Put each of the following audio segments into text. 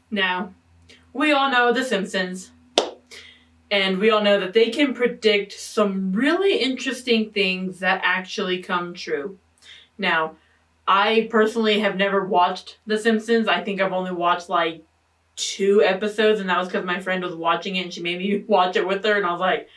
Now, we all know The Simpsons, and we all know that they can predict some really interesting things that actually come true. Now, I personally have never watched The Simpsons. I think I've only watched like 2 episodes, and that was because my friend was watching it and she made me watch it with her, and I was like,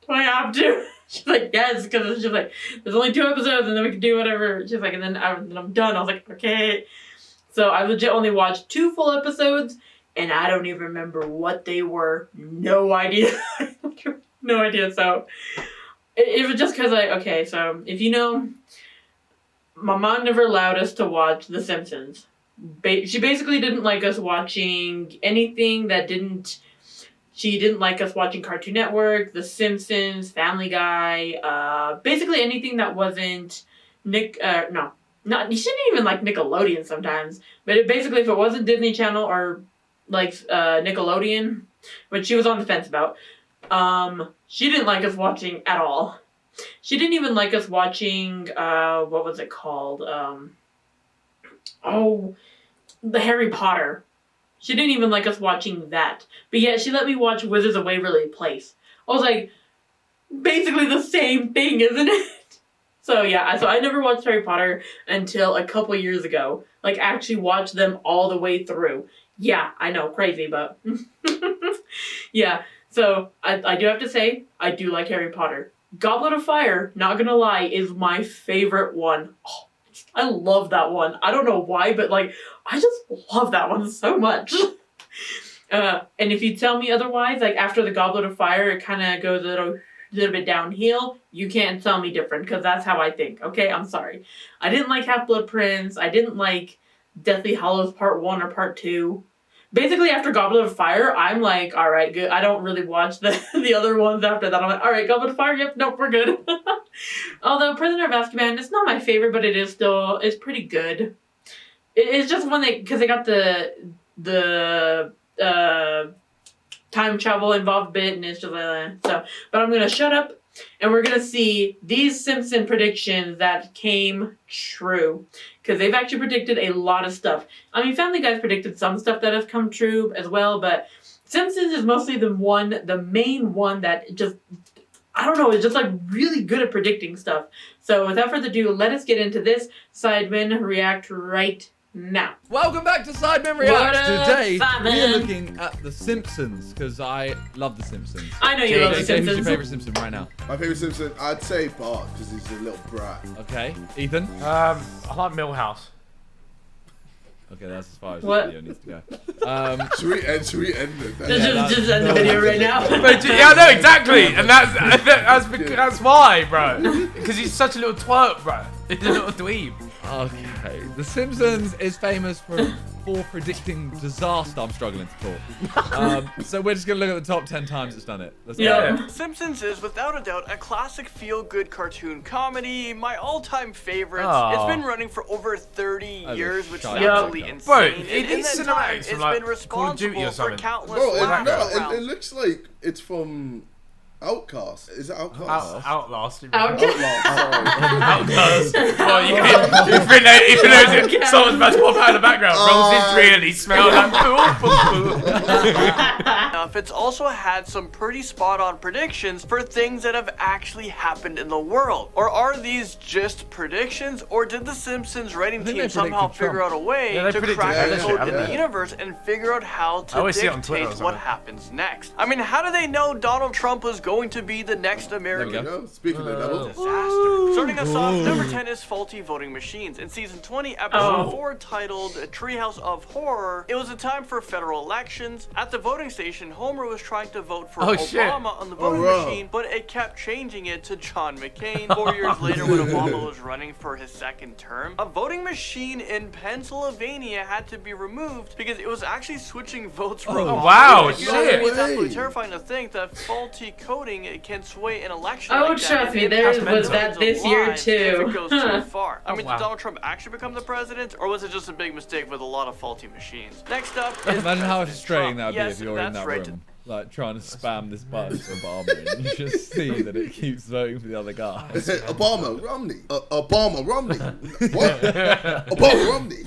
do I have to? She's like, yes, because she's like, there's only 2 episodes and then we can do whatever. She's like, and then I'm done. I was like, okay. So I legit only watched 2 full episodes, and I don't even remember what they were. No idea. No idea. So it was just because okay, so if you know, my mom never allowed us to watch The Simpsons. She basically didn't like us watching anything that didn't... She didn't like us watching Cartoon Network, The Simpsons, Family Guy, basically anything that wasn't you shouldn't even like Nickelodeon sometimes, but basically if it wasn't Disney Channel or like Nickelodeon, which she was on the fence about, she didn't like us watching at all. She didn't even like us watching, what was it called? The Harry Potter. She didn't even like us watching that. But yet she let me watch Wizards of Waverly Place. I was like, basically the same thing, isn't it? So yeah, so I never watched Harry Potter until a couple years ago. Like, actually watched them all the way through. Yeah, I know, crazy, but... yeah, so I do have to say, I do like Harry Potter. Goblet of Fire, not gonna lie, is my favorite one. Oh, I love that one. I don't know why, but like, I just love that one so much. And if you tell me otherwise, like after the Goblet of Fire, it kind of goes a little bit downhill, you can't tell me different, because that's how I think. Okay, I'm sorry. I didn't like Half-Blood Prince. I didn't like Deathly Hallows Part 1 or Part 2. Basically, after Goblet of Fire, I'm like, alright, good. I don't really watch the other ones after that. I'm like, alright, Goblet of Fire, yep, nope, we're good. Although Prisoner of Azkaban, it's not my favorite, but it's pretty good. It's just when because they got the time travel involved bit, and it's just like, so. But I'm gonna shut up, and we're gonna see these Simpson predictions that came true. Because they've actually predicted a lot of stuff. I mean, Family Guy's predicted some stuff that has come true as well, but Simpsons is mostly the main one that just, I don't know, is just like really good at predicting stuff. So without further ado, let us get into this Sidemen React right now. Welcome back to Sidemen React. Today Simon? we are looking at The Simpsons, because I love The Simpsons. I know you love The Simpsons. Who's your favourite Simpson right now? My favourite Simpson, I'd say Bart, because he's a little brat. Okay, Ethan? I like Millhouse. Okay, that's as far as What? the video needs to go. Should we end it then? Just end the video right now. But, yeah, no, exactly, and that's why, bro. Because he's such a little twerp, bro. He's a little dweeb. Okay, The Simpsons is famous for predicting disaster. I'm struggling to talk. So we're just going to look at the top 10 times it's done it. Let's go. Yeah. Simpsons is without a doubt a classic feel-good cartoon comedy, my all-time favorite. Aww. It's been running for over 30 years, which is shite. absolutely Yeah. insane. Bro, And it in is that time, cinematics it's from, like, been Call of responsible Duty or for something. countless Bro, laugh it looks like it's from Outcast. Is it Outcast? Outlast. Outlast, sorry. Outlast. Well, you know someone's about to pop out of the background. Rolls his tree and he smells like enough, it's also had some pretty spot-on predictions for things that have actually happened in the world. Or are these just predictions, or did the Simpsons writing think team they somehow predicted Trump. figure out a way Yeah, they to predicted crack the that code shit, in haven't the they? universe and figure out how I to always see it on Twitter or dictate what something. happens next? I mean, how do they know Donald Trump was going to be the next American There we You know, speaking of the devil. disaster? Starting us off, number 10 is faulty voting machines. In season 20, episode Oh. 4, titled Treehouse of Horror, it was a time for federal elections. At the voting station, Homer was trying to vote for Oh, shit. Obama on the voting wow. machine, but it kept changing it to John McCain. 4 years later, when Obama was running for his second term, a voting machine in Pennsylvania had to be removed because it was actually switching votes for Obama. wow, You know, shit. It's absolutely Way. terrifying to think that faulty coding can sway an election Oh, like that. trust and me, impact there was millions that of this year, lives too. If it goes too Huh. far. I mean, wow. did Donald Trump actually become the president, or was it just a big mistake with a lot of faulty machines? Next up is Imagine how President frustrating Trump. that would Yes, be if you're in that's that right. room, like trying to spam this button for Obama, and you just see that it keeps voting for the other guy. Obama, Romney. Obama, Romney. What? Obama, Romney.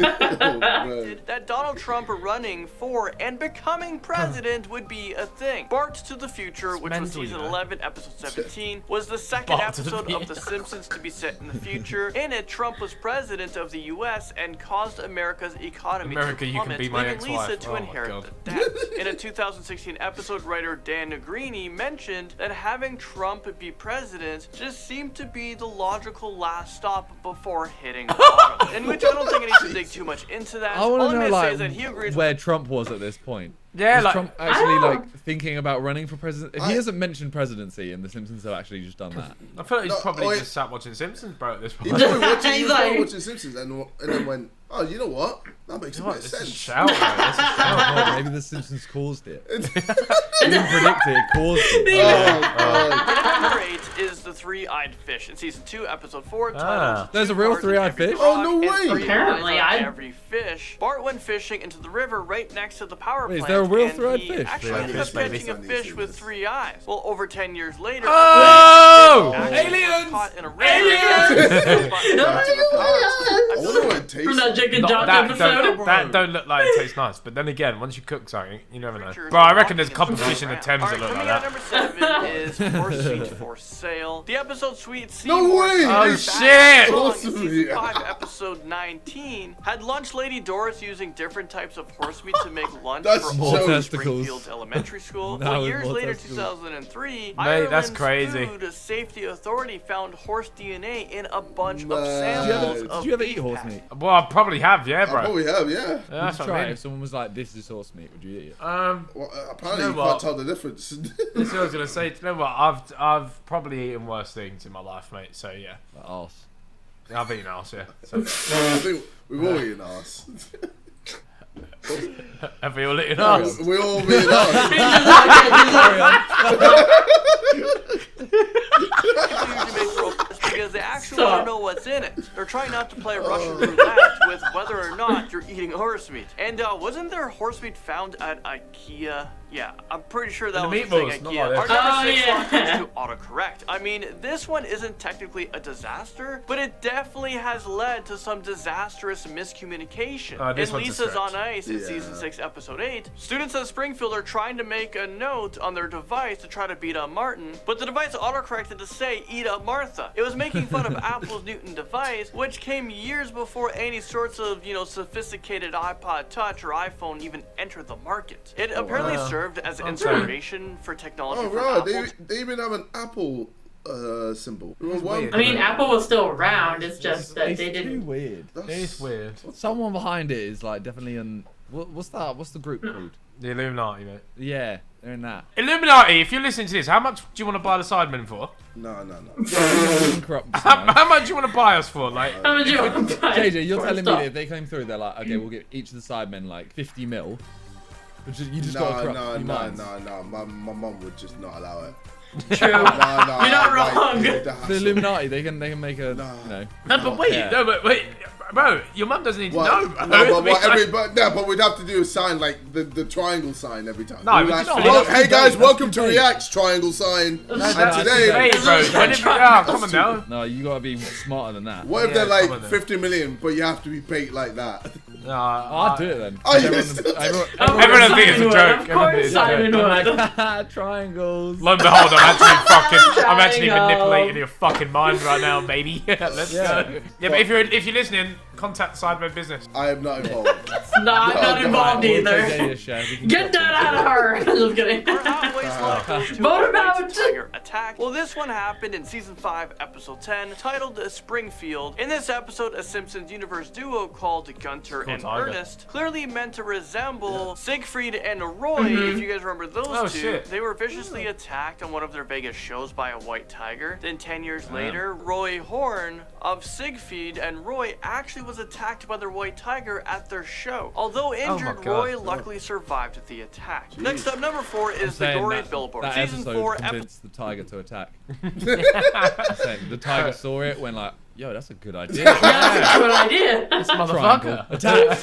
man. that Donald Trump running for and becoming president would be a thing. Bart to the Future, which was mental, season you know. 11, episode 17, was the second Bart to the episode of future. The Simpsons to be set in the future. In it, Trump was president of the U.S. and caused America's economy America, to you can plummet, be my leaving ex-wife. Lisa to Oh my inherit God. the debt. In a 2016 episode, writer Dan Negrini mentioned that having Trump be president just seemed to be the logical last stop before hitting bottom. In which I don't think I need to dig too much into that. I All want I'm to know gonna say is that like he agrees where Trump was at this point. Yeah, Was like Trump actually I don't- like thinking about running for president? If he hasn't mentioned presidency, and the Simpsons have actually just done that. I feel like he's No, probably wait. just sat watching Simpsons, bro. At this He point. was probably watching, He's like- watching Simpsons and then went, oh, you know what? That makes a What? bit of It's a sense. shout, bro. It's a shout. Oh, God, maybe the Simpsons caused it. Didn't predict it, caused it. Oh, God. Number 8 is the three-eyed fish in season 2, episode 4, titled Ah. There's a Two real Cars in three-eyed Every fish? Oh, Rock no and way. Three Apparently, Eyes on I- every fish. Bart went fishing into the river right next to the power Wait, is plant. there a real and three-eyed he fish? actually Three-eyed ended up fish, baby. catching a fish with 3 eyes. Well, over 10 years later, Oh! actually was Aliens! caught in a river. Aliens! I wonder what it tastes From that like. Jake and Not- Jock that, episode. that don't look like it tastes nice, but then again, once you cook something, you never know. Creatures Bro, I reckon there's a walking couple in fish in the around. Thames that Alright, look like coming out that. number 7 is Horse Meat for Sale. The episode Sweet No Seymour way! Oh, Back shit! Along in Awesome, season yeah. 5, episode 19, had lunch lady Doris using different types of horse meat to make lunch That's for more all of testicles. Springfield Elementary School. Now Well, with years more later, testicles. 2003, Mate, that's Ireland's crazy. Food Safety Authority found horse DNA in a bunch of Nice. samples Did of Did you ever beef eat horse patties. meat? Well, I probably have, yeah, I bro. probably have, yeah. Yeah, Would that's you what try I it mean. if someone was like, this is horse meat? Would you eat it? Well, apparently You you know can't what? tell the difference. That's what I was gonna say. Do you know what? I've probably eaten worse things in my life, mate. So yeah, Like arse. I've eaten arse, yeah. So, I think we've all eaten arse. have we all eaten arse? We all eaten arse. Usually make roll because they actually Stop. want to know what's in it. They're trying not to play Russian roulette with whether or not you're eating horse meat. And wasn't there horse meat found at IKEA? Yeah, I'm pretty sure that The was the thing meatballs, not IKEA. like Our this. number Oh, 6 slot yeah. goes to AUTOCORRECT. I mean, this one isn't technically a disaster, but it definitely has led to some disastrous miscommunication. This In one's a Lisa's stretch. on Ice in Yeah. season 6, episode 8, students at Springfield are trying to make a note on their device to try to beat up Martin, but the device autocorrected to say eat up Martha. It was making fun of Apple's Newton device, which came years before any sorts of, sophisticated iPod Touch or iPhone even entered the market. It apparently wow. served as an I'm sorry. inspiration for technology Oh, from right. Apple. They even have an Apple symbol. weird. I mean, Apple was still around. It's just that It's they too didn't. weird. It's weird. Someone behind it is like definitely in. What's that? What's the group called? The Illuminati, mate. Yeah, they're in that. Illuminati, if you're listening to this, how much do you want to buy the Sidemen for? No. Corrupt. How much do you want to buy us for? Like, How much you want to buy? JJ, you're telling me Stop. that if they came through, they're like, okay, we'll give each of the Sidemen like 50 mil. But you just got to corrupt a few minds. No. My mum would just not allow it. True. No. You're not wrong. The Illuminati, they can make a Nah. No, but wait, Yeah. no, but wait, bro, your mum doesn't need to What? know. Bro. No, but Like- but we'd have to do a sign like the triangle sign every time. No, We'd we like, just- well, that's hey the guys, date, welcome that's to the date. React's triangle sign. That's And the today, date. Hey, bro, when if, come on now. No, you gotta be smarter than that. what if Yeah, they're come like on then. 50 million, but you have to be paid like that? I'd do it then. Oh, you Everyone- still- Everyone will think it's a Simon would. joke. Of Everyone course, thinks it's a joke. Simon would. Triangles. Lo and behold, I'm actually Triangle. manipulating your fucking mind right now, baby. Let's Yeah. go. Yeah, but if you're listening, contact Sidemen Business. I am not involved. No, I'm not No, involved We'll either. take Dania's share. We can Get that out of her. I'm just kidding. Our Hot Waste Lot goes to Vote a him out. White Tiger attack. Well, this one happened in season 5, episode 10, titled Springfield. In this episode, a Simpsons universe duo called Gunter and Tiger. Ernest, clearly meant to resemble Siegfried and Roy. If you guys remember those Oh, two, shit. they were viciously attacked on one of their Vegas shows by a white tiger. Then 10 years later, Roy Horn of Siegfried and Roy actually was attacked by their white tiger at their show. Although injured, God. Roy luckily survived the attack. Next up, number 4 is the saying GORY that- Billboard. That Season episode 4, convinced the tiger to attack. I'm saying, the tiger saw it, went like, yo, that's a good idea. That's a good idea. Motherfucker. Attack.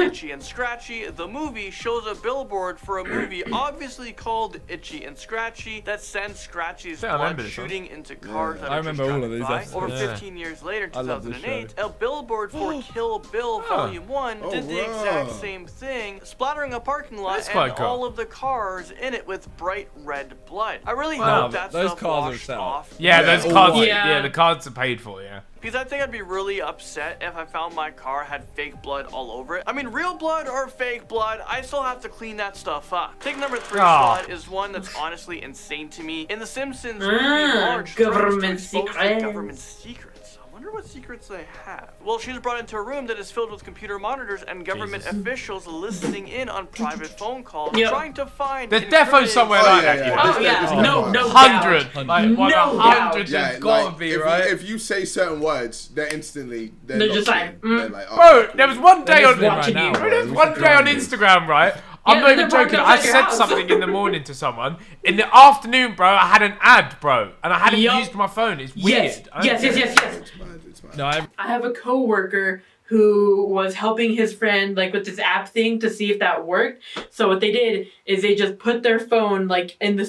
Itchy and Scratchy, the movie shows a billboard for a movie obviously called Itchy and Scratchy that sends Scratchy's I remember blood this one. shooting into cars that I are just remember all driving of these by. episodes. Over Yeah. 15 years later, I love this 2008, show. a billboard for Kill Bill Volume 1 Oh, did the wow. exact same thing, splattering a parking lot That's and quite cool. all of the cars in it with bright red blood. I really Wow, hope that those stuff cars are washed set up. off. Yeah, Yeah, those all cards. white. Yeah, the cards are paid for. Yeah. Because I think I'd be really upset if I found my car had fake blood all over it. I mean, real blood or fake blood, I still have to clean that stuff up. Take number 3 Aw. slot is one that's honestly insane to me. In The Simpsons, Marge government tries to expose the secrets. government secrets. I wonder what secrets they have. Well, she's brought into a room that is filled with computer monitors and government officials listening in on private phone calls, Yep. trying to find. There's incriminating- defo somewhere Oh, like yeah, that. yeah. You know? Oh This- yeah, this- no this- Hundred, doubt. like No 100 Yeah, has gotta like, be if, right. if you say certain words, they're instantly they're just locked like, in. They're like, oh, Bro, cool. there was one day They're on listening watching right you. now, Bro, there was bro. one day on Instagram, right? I'm Yeah, not even they're parked joking. I outside your said house. something in the morning to someone. In the afternoon, bro, I had an ad, bro, and I hadn't Yup. used my phone. It's weird. Yes, I don't yes, get yes, it. yes, yes. It's mad, it's mad. No, I have a coworker who was helping his friend like with this app thing to see if that worked. So what they did is they just put their phone like in the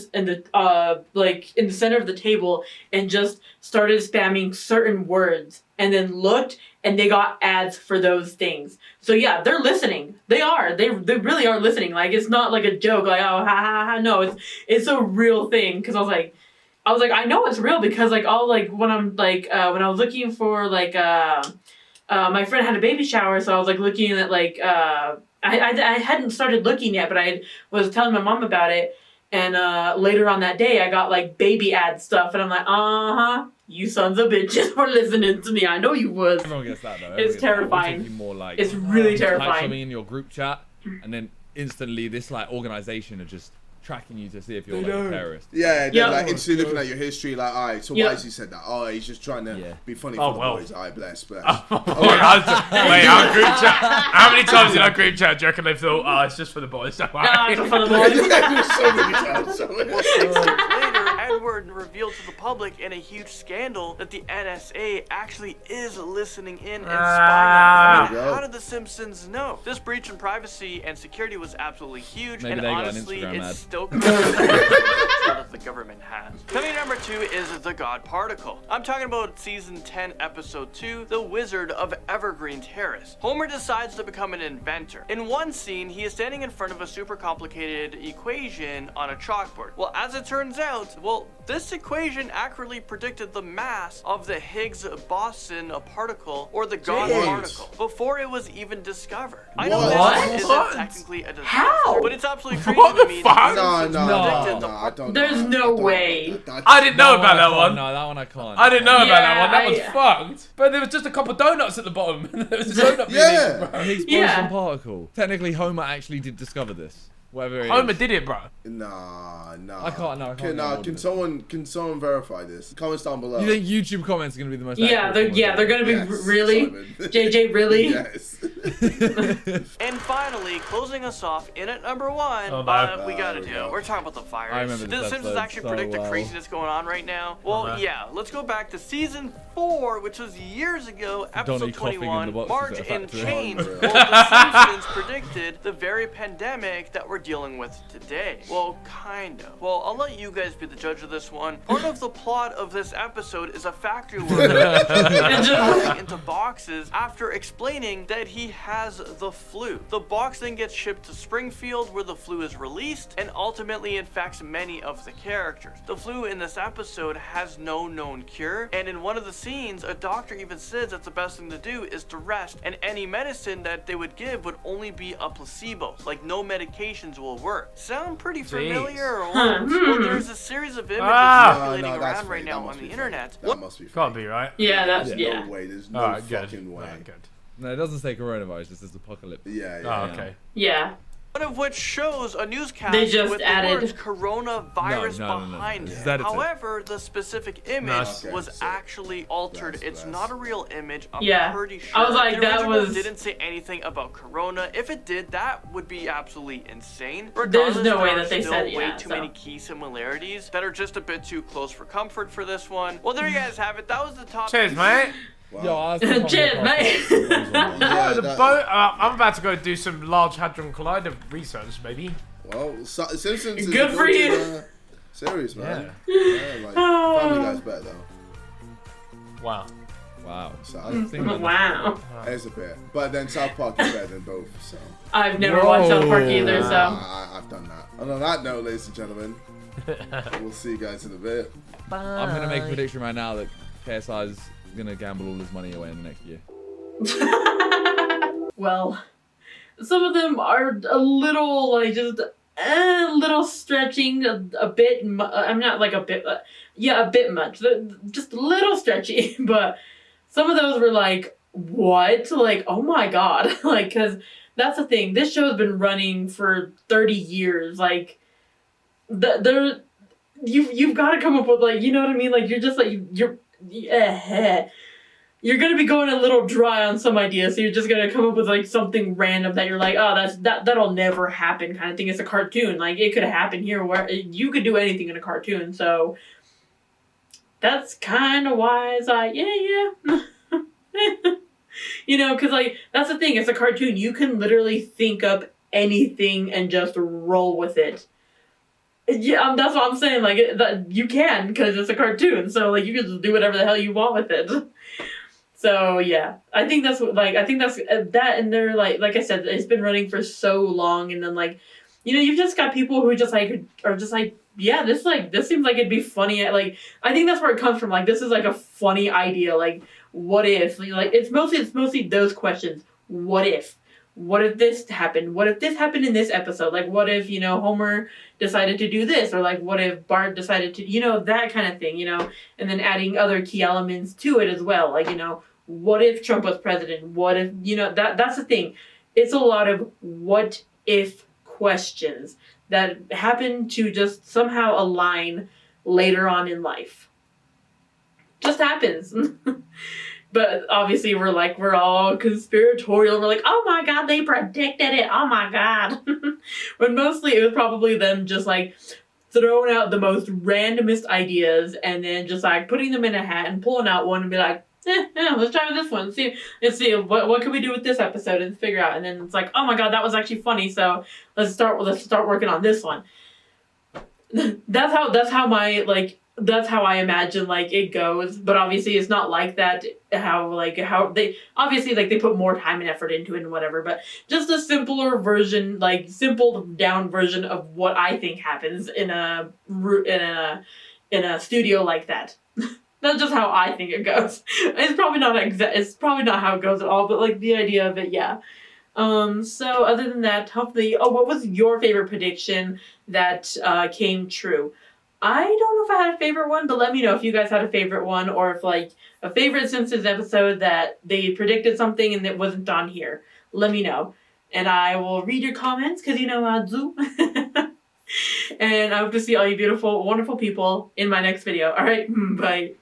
center of the table and just started spamming certain words and then looked and they got ads for those things. So yeah, they're listening. They are. They really are listening. Like it's not like a joke like oh ha ha ha no, it's a real thing cuz I was like I know it's real because like all like when I'm like when I was looking for like my friend had a baby shower, so I was like looking at like I hadn't started looking yet, but I was telling my mom about it, and later on that day I got like baby ad stuff, and I'm like, you sons of bitches were listening to me. I know you was. Everyone gets that though. It's Everyone gets that. terrifying. We're talking more like It's really type terrifying. something in your group chat, and then instantly this like organization are just tracking you to see if you're like a terrorist. Yeah, they're Yep. like instantly looking at your history, like, alright, so why Yep. has he said that? Oh, he's just trying to Yeah. be funny Oh, for the well. boys. Alright, bless. Wait, our group chat. How many times in our group chat do you reckon they thought, oh, it's just for the boys? Don't worry. It's a fun boy. So many times. So many Well, 6 years later, Edward revealed to the public in a huge scandal that the NSA actually is listening in and spying on them. I mean, Ah. how did the Simpsons know? This breach in privacy and security was absolutely huge, Maybe and they got an honestly, Instagram it's ad. still that the government has. Coming number 2 is the God Particle. I'm talking about season 10, episode 2, The Wizard of Evergreen Terrace. Homer decides to become an inventor. In one scene, he is standing in front of a super complicated equation on a chalkboard. Well, as it turns out, this equation accurately predicted the mass of the Higgs-boson particle, or the God Jeez. particle, before it was even discovered. I know What? this What? isn't technically a disaster, How? but it's absolutely crazy What to the me fuck? that No, Simpsons no, predicted no, the I don't There's know. no I don't way. know. That- I didn't know No, about I that can't. one. No, that one I can't. I didn't know about that one. That Yeah, was fucked. But there was just a couple donuts at the bottom. There was a donut being Yeah. eaten, bro. A Higgs Yeah. boson particle. Technically, Homer actually did discover this. Whatever it Homer is. did it, bro. Nah. I can't get Can involved in can someone verify this? Comments down below. You think YouTube comments are gonna be the most? Yeah, accurate they're gonna be Yes, really Simon. JJ really. Yes. And finally, closing us off in at number 1, Oh, no. we gotta There we do. go. We're talking about the virus. I remember Did this the Simpsons episode actually so predict the well. craziness going on right now? Well, no. yeah. Let's go back to season 4, which was years ago, episode Donnie coughing in 21, the boxes Marge at a in factory. Chains. Oh, Well, the Simpsons predicted the very pandemic that we're dealing with today. Well, kind of. Well, I'll let you guys be the judge of this one. Part of the plot of this episode is a factory worker putting into boxes after explaining that he has the flu. The box then gets shipped to Springfield where the flu is released and ultimately infects many of the characters. The flu in this episode has no known cure, and in one of the scenes, a doctor even says that the best thing to do is to rest, and any medicine that they would give would only be a placebo, like no medications will work. Sound pretty familiar or what? Well, there's a series of images circulating No, that's around right fake. now That must on the be internet. fake. That must be fake. Can't be, right? Yeah, that's There's yeah. no way. There's no Alright, good. fucking way. Alright, good. No, it doesn't say coronavirus. It says apocalypse. Yeah, Oh, yeah. okay. Yeah. One of which shows a newscast They just with the added- words coronavirus No. behind This is it. edited. However, the specific image Okay, was so actually altered. that's It's less. not a real image. I'm Yeah. pretty sure. I was like, the that original was- didn't say anything about corona. If it did, that would be absolutely insane. There's Regardless, no there way are that they still said way yeah, too so. many key similarities that are just a bit too close for comfort for this one. Well, there you guys have it. That was the top. Cheers, 10. mate. Wow. Yo, I still can't Cheers, get mate. past that. Yeah, The that- boat. I'm about to go do some Large Hadron Collider research, maybe. Well, Simpsons is Good a for you. good, series, man. Yeah, like Family Guy's better though. Wow. Wow. So Wow. it's a bit, but then South Park is better than both. So I've never watched South Park either, so. I've done that. And on that note, ladies and gentlemen, we'll see you guys in a bit. I'm gonna make a prediction right now that KSI is gonna gamble all his money away in the next year. Well, some of them are a little, like, just a little stretching, a bit, I'm not like a bit, yeah, a bit much. Just a little stretchy, but some of those were like, what? Like, oh my god. Like, because that's the thing. This show's been running for 30 years. Like, you've got to come up with, like, you know what I mean? Like, you're just like, you're gonna be going a little dry on some ideas, so you're just gonna come up with like something random that you're like, oh, that'll never happen kind of thing. It's a cartoon, like it could happen here, where you could do anything in a cartoon. So that's kind of why it's like, yeah, you know, because like that's the thing. It's a cartoon. You can literally think up anything and just roll with it. Yeah, that's what I'm saying. Like that you can, because it's a cartoon. So like you can just do whatever the hell you want with it. So yeah, I think that's that, and they're like I said, it's been running for so long, and then like, you know, you've just got people who just like are just like, yeah, this seems like it'd be funny. Like I think that's where it comes from. Like this is like a funny idea. Like what if? Like it's mostly those questions. What if? What if this happened? What if this happened in this episode? Like what if, you know, Homer decided to do this, or like what if Bart decided to, you know, that kind of thing, you know, and then adding other key elements to it as well, like, you know, what if Trump was president? What if, you know, that's the thing. It's a lot of what if questions that happen to just somehow align later on in life. Just happens. But obviously we're all conspiratorial. We're like, oh my god, they predicted it. Oh my god. When mostly it was probably them just like throwing out the most randomest ideas and then just like putting them in a hat and pulling out one and be like, yeah, let's try this one. Let's see what can we do with this episode and figure out. And then it's like, oh my god, that was actually funny. So let's start working on this one. That's how I imagine like it goes. But obviously it's not like that. How they obviously like they put more time and effort into it and whatever. But just a simpler version, like simple down version of what I think happens in a studio like that. That's just how I think it goes. It's probably not how it goes at all, but like the idea of it, yeah. So other than that, hopefully, what was your favorite prediction that came true? I don't know if I had a favorite one, but let me know if you guys had a favorite one, or if like a favorite Simpsons episode that they predicted something and it wasn't on here. Let me know. And I will read your comments, because you know I do. And I hope to see all you beautiful, wonderful people in my next video. Alright, bye.